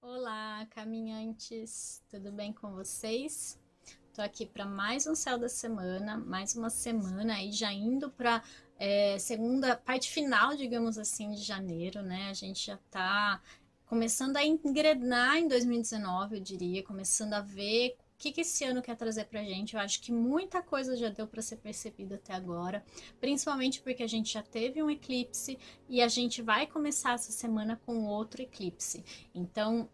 Olá, caminhantes, tudo bem com vocês? Tô aqui para mais um Céu da Semana, mais uma semana aí já indo para segunda parte final, digamos assim, de janeiro, né? A gente já tá começando a engrenar em 2019, eu diria, começando a ver o que esse ano quer trazer pra gente. Eu acho que muita coisa já deu para ser percebida até agora, principalmente porque a gente já teve um eclipse e a gente vai começar essa semana com outro eclipse. Então,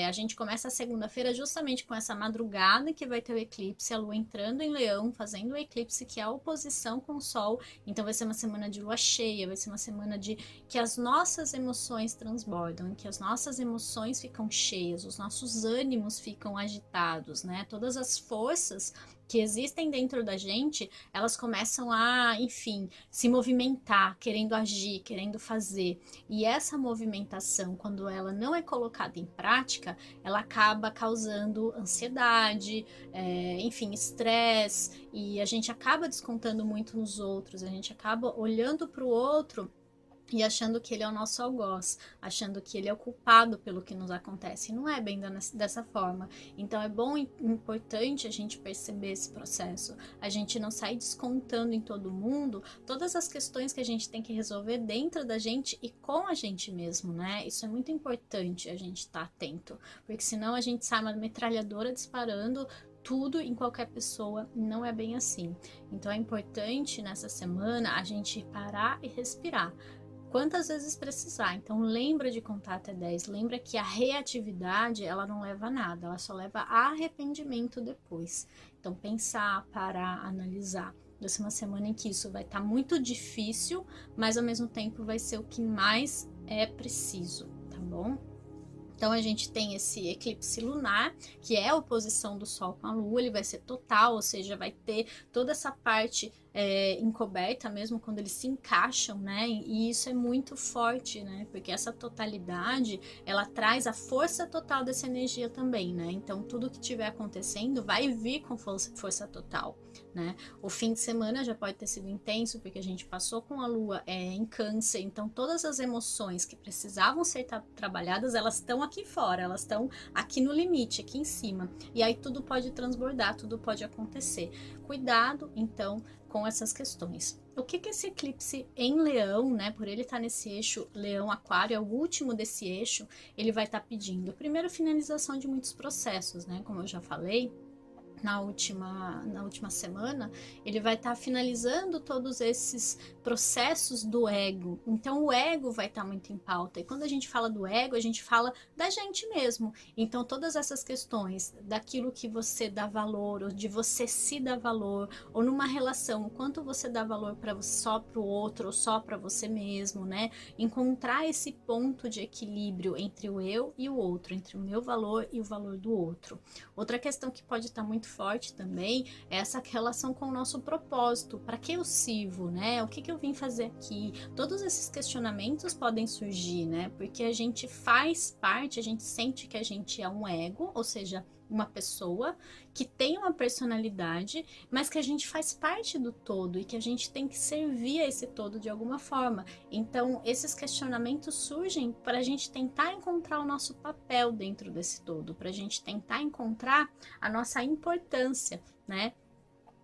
a gente começa a segunda-feira justamente com essa madrugada que vai ter o eclipse, a lua entrando em Leão, fazendo o eclipse, que é a oposição com o Sol. Então, vai ser uma semana de lua cheia, vai ser uma semana de que as nossas emoções transbordam, que as nossas emoções ficam cheias, os nossos ânimos ficam agitados, né? Todas as forças que existem dentro da gente, elas começam a, enfim, se movimentar, querendo agir, querendo fazer. E essa movimentação, quando ela não é colocada em prática, ela acaba causando ansiedade, enfim, estresse, e a gente acaba descontando muito nos outros, a gente acaba olhando para o outro e achando que ele é o nosso algoz, achando que ele é o culpado pelo que nos acontece. E não é bem dessa forma. Então é bom e importante a gente perceber esse processo. A gente não sair descontando em todo mundo todas as questões que a gente tem que resolver dentro da gente e com a gente mesmo, né? Isso é muito importante a gente estar atento, porque senão a gente sai uma metralhadora disparando tudo em qualquer pessoa, não é bem assim. Então é importante nessa semana a gente parar e respirar quantas vezes precisar. Então lembra de contar até 10, lembra que a reatividade ela não leva a nada, ela só leva a arrependimento depois. Então pensar, parar, analisar. Vai ser uma semana em que isso vai estar muito difícil, mas ao mesmo tempo vai ser o que mais é preciso, tá bom? Então a gente tem esse eclipse lunar, que é a oposição do Sol com a Lua, ele vai ser total, ou seja, vai ter toda essa parte encoberta mesmo quando eles se encaixam, né? E isso é muito forte, né? Porque essa totalidade, ela traz a força total dessa energia também, né? Então tudo que estiver acontecendo vai vir com força total, né? O fim de semana já pode ter sido intenso, porque a gente passou com a Lua em Câncer, então todas as emoções que precisavam ser trabalhadas, elas estão aqui fora, elas estão aqui no limite, aqui em cima. E aí tudo pode transbordar, tudo pode acontecer. Cuidado, então, com essas questões. O que esse eclipse em Leão, né, por ele estar nesse eixo Leão-Aquário, é o último desse eixo, ele vai estar pedindo, primeiro, finalização de muitos processos, né, como eu já falei, na última semana, ele vai estar finalizando todos esses processos do ego. Então, o ego vai estar muito em pauta. E quando a gente fala do ego, a gente fala da gente mesmo. Então, todas essas questões daquilo que você dá valor, ou de você se dar valor, ou numa relação, o quanto você dá valor para só para o outro, ou só para você mesmo, né? Encontrar esse ponto de equilíbrio entre o eu e o outro, entre o meu valor e o valor do outro. Outra questão que pode estar muito forte também é essa relação com o nosso propósito. Para que eu sirvo, né? O que eu vim fazer aqui? Todos esses questionamentos podem surgir, né? Porque a gente faz parte, a gente sente que a gente é um ego, ou seja, uma pessoa que tem uma personalidade, mas que a gente faz parte do todo e que a gente tem que servir a esse todo de alguma forma. Então, esses questionamentos surgem para a gente tentar encontrar o nosso papel dentro desse todo, para a gente tentar encontrar a nossa importância, né?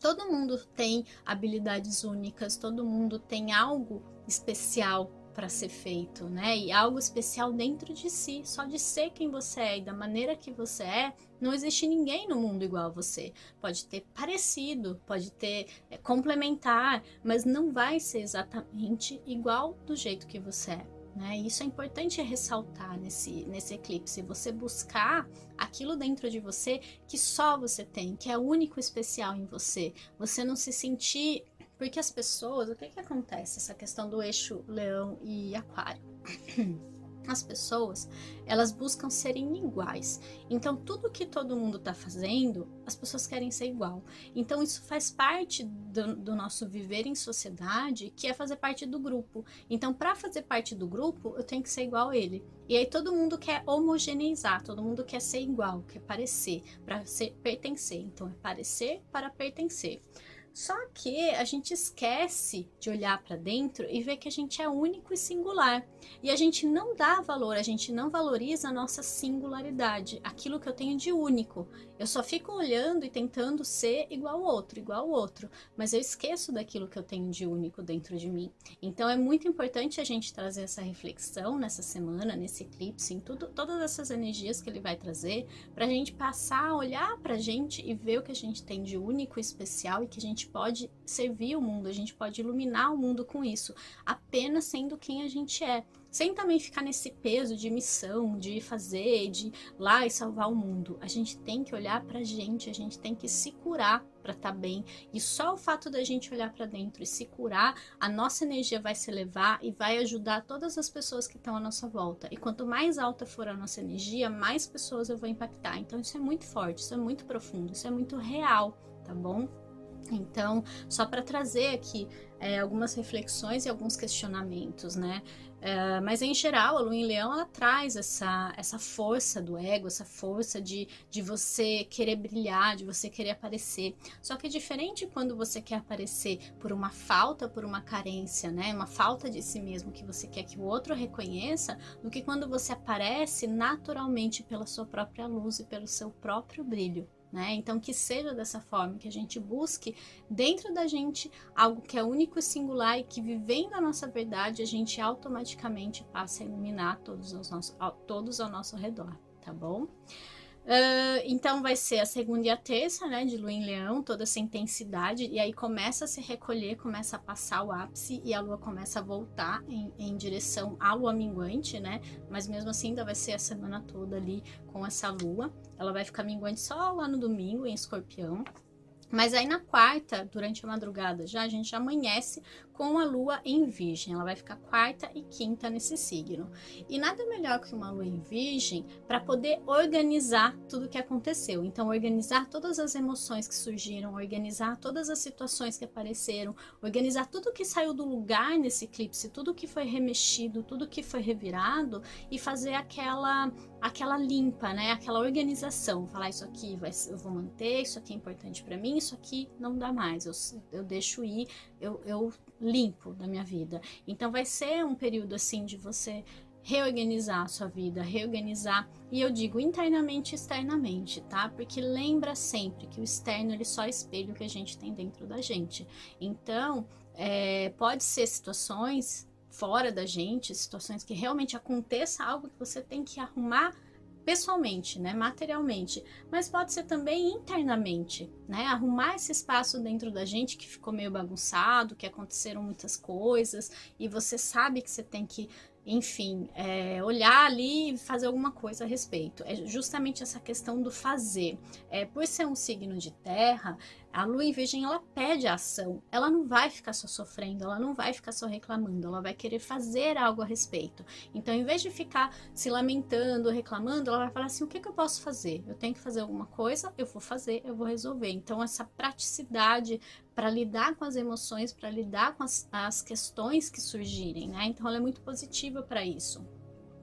Todo mundo tem habilidades únicas, todo mundo tem algo especial para ser feito, né? E algo especial dentro de si, só de ser quem você é e da maneira que você é, não existe ninguém no mundo igual a você. Pode ter parecido, pode ter complementar, mas não vai ser exatamente igual do jeito que você é. Né? Isso é importante ressaltar nesse eclipse, você buscar aquilo dentro de você que só você tem, que é único e especial em você. Você não se sentir. Porque as pessoas, o que acontece? Essa questão do eixo Leão e Aquário. As pessoas, elas buscam serem iguais. Então, tudo que todo mundo está fazendo, as pessoas querem ser igual. Então, isso faz parte do nosso viver em sociedade, que é fazer parte do grupo. Então, para fazer parte do grupo, eu tenho que ser igual a ele. E aí todo mundo quer homogeneizar, todo mundo quer ser igual, quer parecer, para pertencer. Então, é parecer para pertencer. Só que a gente esquece de olhar para dentro e ver que a gente é único e singular. E a gente não dá valor, a gente não valoriza a nossa singularidade, aquilo que eu tenho de único. Eu só fico olhando e tentando ser igual ao outro, igual ao outro, mas eu esqueço daquilo que eu tenho de único dentro de mim. Então é muito importante a gente trazer essa reflexão nessa semana, nesse eclipse, em tudo, todas essas energias que ele vai trazer, para a gente passar a olhar para a gente e ver o que a gente tem de único e especial e que a gente pode servir o mundo, a gente pode iluminar o mundo com isso, apenas sendo quem a gente é. Sem também ficar nesse peso de missão, de fazer, de ir lá e salvar o mundo. A gente tem que olhar pra gente, a gente tem que se curar para estar bem. E só o fato da gente olhar para dentro e se curar, a nossa energia vai se elevar e vai ajudar todas as pessoas que estão à nossa volta. E quanto mais alta for a nossa energia, mais pessoas eu vou impactar. Então isso é muito forte, isso é muito profundo, isso é muito real, tá bom? Então, só para trazer aqui algumas reflexões e alguns questionamentos, né? Mas em geral, a Lua em Leão, ela traz essa força do ego, essa força de você querer brilhar, de você querer aparecer. Só que é diferente quando você quer aparecer por uma falta, por uma carência, né? Uma falta de si mesmo que você quer que o outro reconheça, do que quando você aparece naturalmente pela sua própria luz e pelo seu próprio brilho. Né? Então que seja dessa forma, que a gente busque dentro da gente algo que é único e singular e que vivendo a nossa verdade a gente automaticamente passa a iluminar todos ao nosso redor, tá bom? Então vai ser a segunda e a terça, né, de Lua em Leão, toda essa intensidade, e aí começa a se recolher, começa a passar o ápice e a Lua começa a voltar em direção à Lua minguante, né, mas mesmo assim ainda vai ser a semana toda ali com essa Lua. Ela vai ficar minguante só lá no domingo em Escorpião. Mas aí na quarta, durante a madrugada, a gente já amanhece com a lua em Virgem. Ela vai ficar quarta e quinta nesse signo. E nada melhor que uma lua em Virgem para poder organizar tudo o que aconteceu. Então, organizar todas as emoções que surgiram, organizar todas as situações que apareceram, organizar tudo que saiu do lugar nesse eclipse, tudo que foi remexido, tudo que foi revirado e fazer aquela limpa, né? Aquela organização. Falar isso aqui eu vou manter, isso aqui é importante para mim, isso aqui não dá mais. Eu deixo ir, eu limpo da minha vida. Então vai ser um período assim de você reorganizar a sua vida, reorganizar, e eu digo internamente e externamente, tá? Porque lembra sempre que o externo ele só espelha o que a gente tem dentro da gente. Então, pode ser situações fora da gente, situações que realmente aconteça algo que você tem que arrumar pessoalmente, né, materialmente, mas pode ser também internamente, né, arrumar esse espaço dentro da gente que ficou meio bagunçado, que aconteceram muitas coisas e você sabe que você tem que, enfim, olhar ali e fazer alguma coisa a respeito. É justamente essa questão do fazer. Por ser um signo de terra, a Lua em Virgem, ela pede ação. Ela não vai ficar só sofrendo, ela não vai ficar só reclamando, ela vai querer fazer algo a respeito. Então, em vez de ficar se lamentando, reclamando, ela vai falar assim, o que eu posso fazer? Eu tenho que fazer alguma coisa, eu vou fazer, eu vou resolver. Então, essa praticidade para lidar com as emoções, para lidar com as questões que surgirem, né? Então, ela é muito positiva para isso.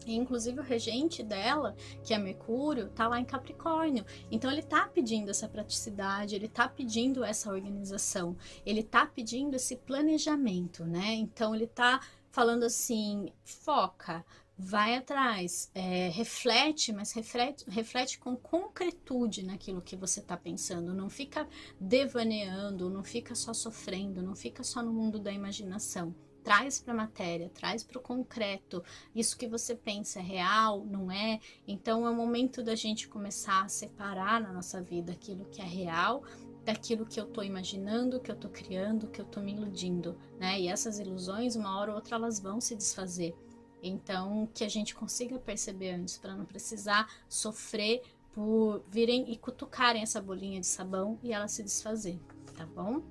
E, inclusive o regente dela, que é Mercúrio, tá lá em Capricórnio. Então ele tá pedindo essa praticidade, ele tá pedindo essa organização, ele tá pedindo esse planejamento, né? Então ele tá falando assim, foca, vai atrás, reflete, mas reflete com concretude naquilo que você está pensando. Não fica devaneando, não fica só sofrendo, não fica só no mundo da imaginação. Traz para a matéria, traz para o concreto. Isso que você pensa é real, não é? Então é o momento da gente começar a separar na nossa vida aquilo que é real daquilo que eu estou imaginando, que eu estou criando, que eu estou me iludindo, né? E essas ilusões, uma hora ou outra, elas vão se desfazer. Então, que a gente consiga perceber antes, para não precisar sofrer por virem e cutucarem essa bolinha de sabão e ela se desfazer, tá bom?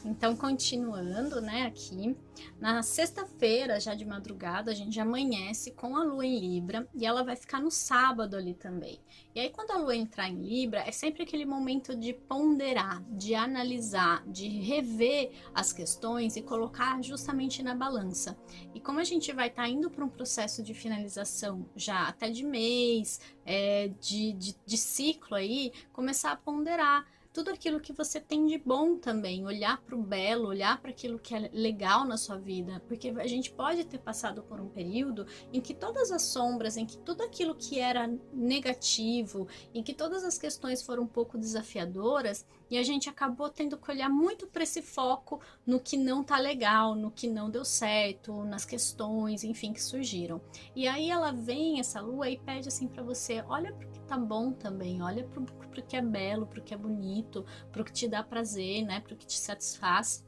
Então, continuando, né, aqui, na sexta-feira, já de madrugada, a gente já amanhece com a Lua em Libra e ela vai ficar no sábado ali também. E aí, quando a Lua entrar em Libra, é sempre aquele momento de ponderar, de analisar, de rever as questões e colocar justamente na balança. E como a gente vai estar indo para um processo de finalização já até de mês, de ciclo aí, começar a ponderar. tudo aquilo que você tem de bom também, olhar para o belo, olhar para aquilo que é legal na sua vida, porque a gente pode ter passado por um período em que todas as sombras, em que tudo aquilo que era negativo, em que todas as questões foram um pouco desafiadoras, e a gente acabou tendo que olhar muito para esse foco no que não tá legal, no que não deu certo, nas questões, enfim, que surgiram. E aí ela vem, essa lua, e pede assim para você, olha pro que tá bom também, olha pro que é belo, pro que é bonito, pro que te dá prazer, né, pro que te satisfaz.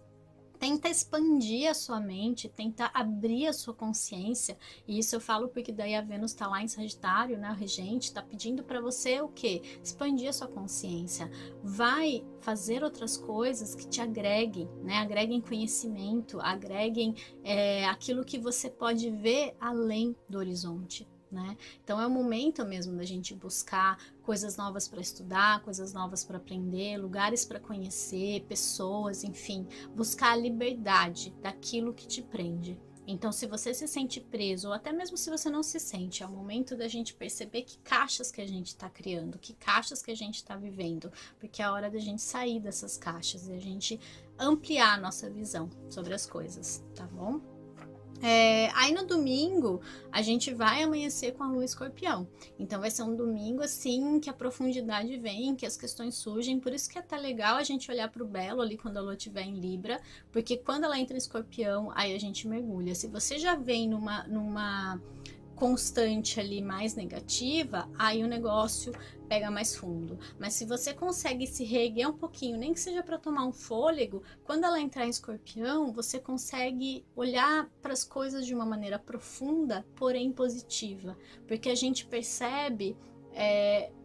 Tenta expandir a sua mente, tenta abrir a sua consciência. E isso eu falo porque daí a Vênus está lá em Sagitário, né? O regente está pedindo para você o quê? Expandir a sua consciência. Vai fazer outras coisas que te agreguem, né? Agreguem conhecimento, agreguem aquilo que você pode ver além do horizonte. Né? Então é o momento mesmo da gente buscar coisas novas para estudar, coisas novas para aprender, lugares para conhecer, pessoas, enfim, buscar a liberdade daquilo que te prende. Então, se você se sente preso, ou até mesmo se você não se sente, é o momento da gente perceber que caixas que a gente está criando, que caixas que a gente está vivendo, porque é a hora da gente sair dessas caixas e a gente ampliar a nossa visão sobre as coisas, tá bom? Aí no domingo a gente vai amanhecer com a lua escorpião, então vai ser um domingo assim que a profundidade vem, que as questões surgem, por isso que é até legal a gente olhar para o belo ali quando a lua estiver em Libra, porque quando ela entra em escorpião, aí a gente mergulha. Se você já vem numa constante ali mais negativa, aí o negócio pega mais fundo. Mas se você consegue se reerguer um pouquinho, nem que seja para tomar um fôlego, quando ela entrar em escorpião, você consegue olhar para as coisas de uma maneira profunda, porém positiva. Porque a gente percebe.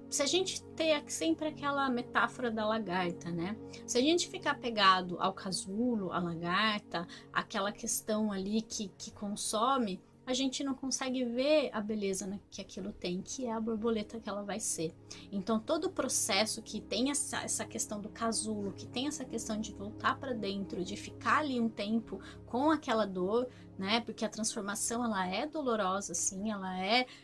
Se a gente ter sempre aquela metáfora da lagarta, né? Se a gente ficar pegado ao casulo, à lagarta, aquela questão ali que consome, a gente não consegue ver a beleza que aquilo tem, que é a borboleta que ela vai ser. Então, todo o processo que tem essa questão do casulo, que tem essa questão de voltar para dentro, de ficar ali um tempo com aquela dor, né? Porque a transformação, ela é dolorosa, sim,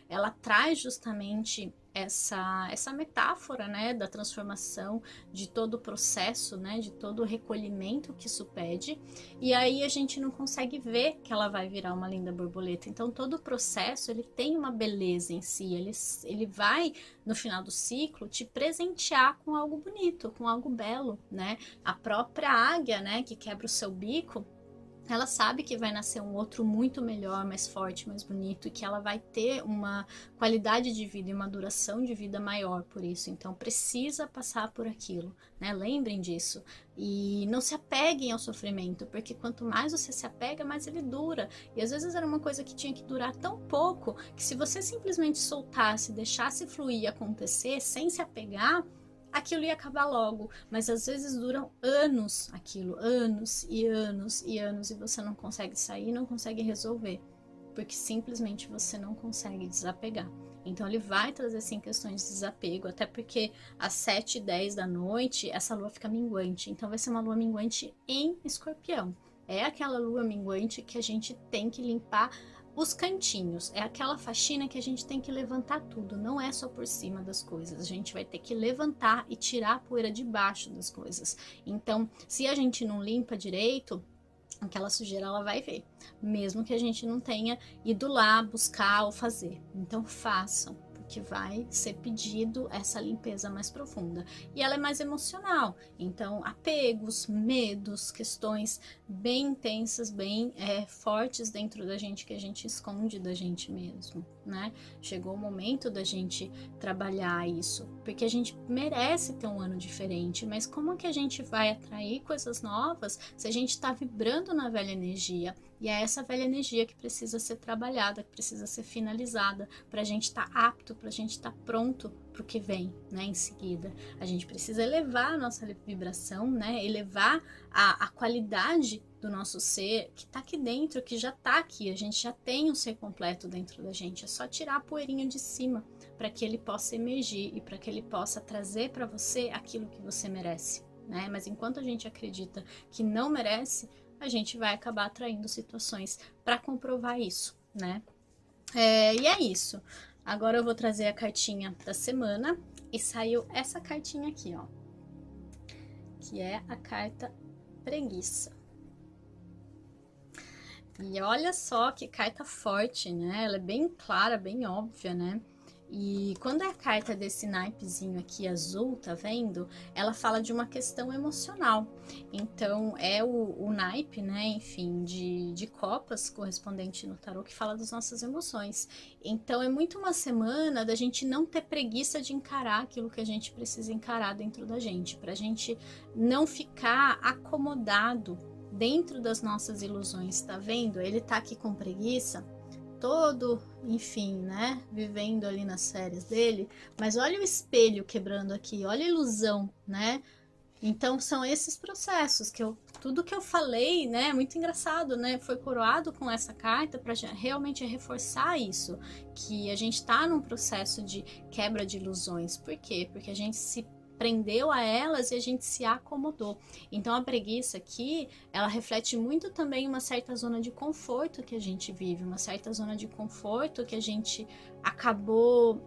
ela traz justamente essa metáfora, né, da transformação, de todo o processo, né, de todo o recolhimento que isso pede, e aí a gente não consegue ver que ela vai virar uma linda borboleta. Então todo o processo, ele tem uma beleza em si, ele vai no final do ciclo te presentear com algo bonito, com algo belo, né? A própria águia, né, que quebra o seu bico, ela sabe que vai nascer um outro muito melhor, mais forte, mais bonito, e que ela vai ter uma qualidade de vida e uma duração de vida maior por isso. Então precisa passar por aquilo, né? Lembrem disso. E não se apeguem ao sofrimento, porque quanto mais você se apega, mais ele dura. E às vezes era uma coisa que tinha que durar tão pouco, que se você simplesmente soltasse, deixasse fluir e acontecer, sem se apegar, aquilo ia acabar logo, mas às vezes duram anos aquilo, anos e anos e anos, e você não consegue sair, não consegue resolver, porque simplesmente você não consegue desapegar. Então ele vai trazer sim questões de desapego, até porque às 7h10 da noite essa lua fica minguante, então vai ser uma lua minguante em Escorpião. É aquela lua minguante que a gente tem que limpar os cantinhos, é aquela faxina que a gente tem que levantar tudo, não é só por cima das coisas, a gente vai ter que levantar e tirar a poeira de baixo das coisas. Então, se a gente não limpa direito, aquela sujeira ela vai ver, mesmo que a gente não tenha ido lá buscar ou fazer. Então, façam, que vai ser pedido essa limpeza mais profunda. E ela é mais emocional, então apegos, medos, questões bem intensas, bem fortes dentro da gente, que a gente esconde da gente mesmo, né? Chegou o momento da gente trabalhar isso, porque a gente merece ter um ano diferente, mas como que a gente vai atrair coisas novas se a gente está vibrando na velha energia? E é essa velha energia que precisa ser trabalhada, que precisa ser finalizada, para a gente estar apto, para a gente estar pronto para o que vem, né, em seguida. A gente precisa elevar a nossa vibração, né, elevar a qualidade do nosso ser, que está aqui dentro, que já está aqui. A gente já tem um ser completo dentro da gente, é só tirar a poeirinha de cima, para que ele possa emergir e para que ele possa trazer para você aquilo que você merece, né? Mas enquanto a gente acredita que não merece, a gente vai acabar atraindo situações para comprovar isso, né? E é isso. Agora eu vou trazer a cartinha da semana e saiu essa cartinha aqui, ó. que é a carta Preguiça. E olha só que carta forte, né? Ela é bem clara, bem óbvia, né? E quando é a carta desse naipezinho aqui azul, tá vendo? Ela fala de uma questão emocional. Então, é o naipe, né? Enfim, de copas correspondente no tarô que fala das nossas emoções. Então, é muito uma semana da gente não ter preguiça de encarar aquilo que a gente precisa encarar dentro da gente, pra gente não ficar acomodado dentro das nossas ilusões, tá vendo? Ele tá aqui com preguiça, todo, enfim, né, vivendo ali nas férias dele, mas olha o espelho quebrando aqui, olha a ilusão, né? Então são esses processos que tudo que eu falei, né, muito engraçado, né, foi coroado com essa carta para realmente reforçar isso, que a gente tá num processo de quebra de ilusões. Por quê? Porque a gente se prendeu a elas e a gente se acomodou. Então a preguiça aqui, ela reflete muito também uma certa zona de conforto que a gente vive, uma certa zona de conforto que a gente acabou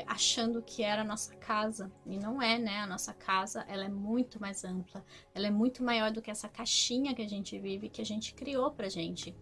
achando que era a nossa casa, e não é, né? A nossa casa, ela é muito mais ampla, ela é muito maior do que essa caixinha que a gente vive, que a gente criou pra gente.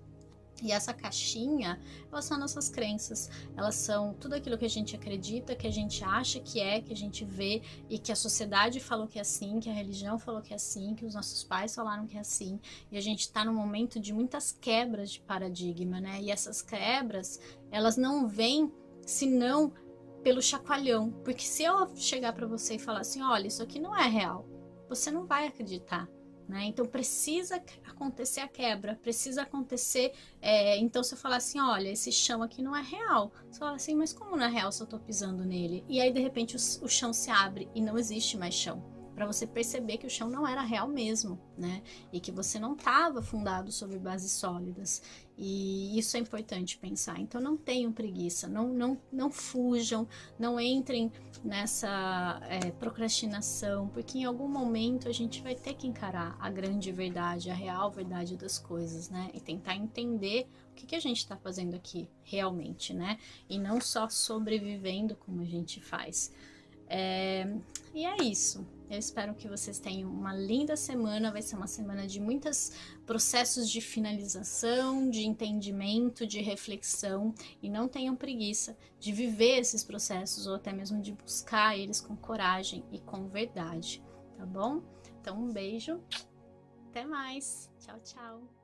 E essa caixinha, elas são nossas crenças, elas são tudo aquilo que a gente acredita, que a gente acha que a gente vê e que a sociedade falou que é assim, que a religião falou que é assim, que os nossos pais falaram que é assim. E a gente está num momento de muitas quebras de paradigma, né? E essas quebras, elas não vêm senão pelo chacoalhão. Porque se eu chegar para você e falar assim, olha, isso aqui não é real, você não vai acreditar. Né? Então precisa acontecer a quebra, precisa acontecer. Então, se eu falar assim, olha, esse chão aqui não é real, você fala assim, mas como não é real se eu tô pisando nele? E aí, de repente, o chão se abre e não existe mais chão. Para você perceber que o chão não era real mesmo, né? E que você não estava fundado sobre bases sólidas. E isso é importante pensar. Então, não tenham preguiça, não fujam, não entrem nessa procrastinação, porque em algum momento a gente vai ter que encarar a grande verdade, a real verdade das coisas, né? E tentar entender o que a gente está fazendo aqui realmente, né? E não só sobrevivendo como a gente faz. E é isso. Eu espero que vocês tenham uma linda semana. Vai ser uma semana de muitos processos de finalização, de entendimento, de reflexão. E não tenham preguiça de viver esses processos ou até mesmo de buscar eles com coragem e com verdade. Tá bom? Então, um beijo. Até mais. Tchau, tchau.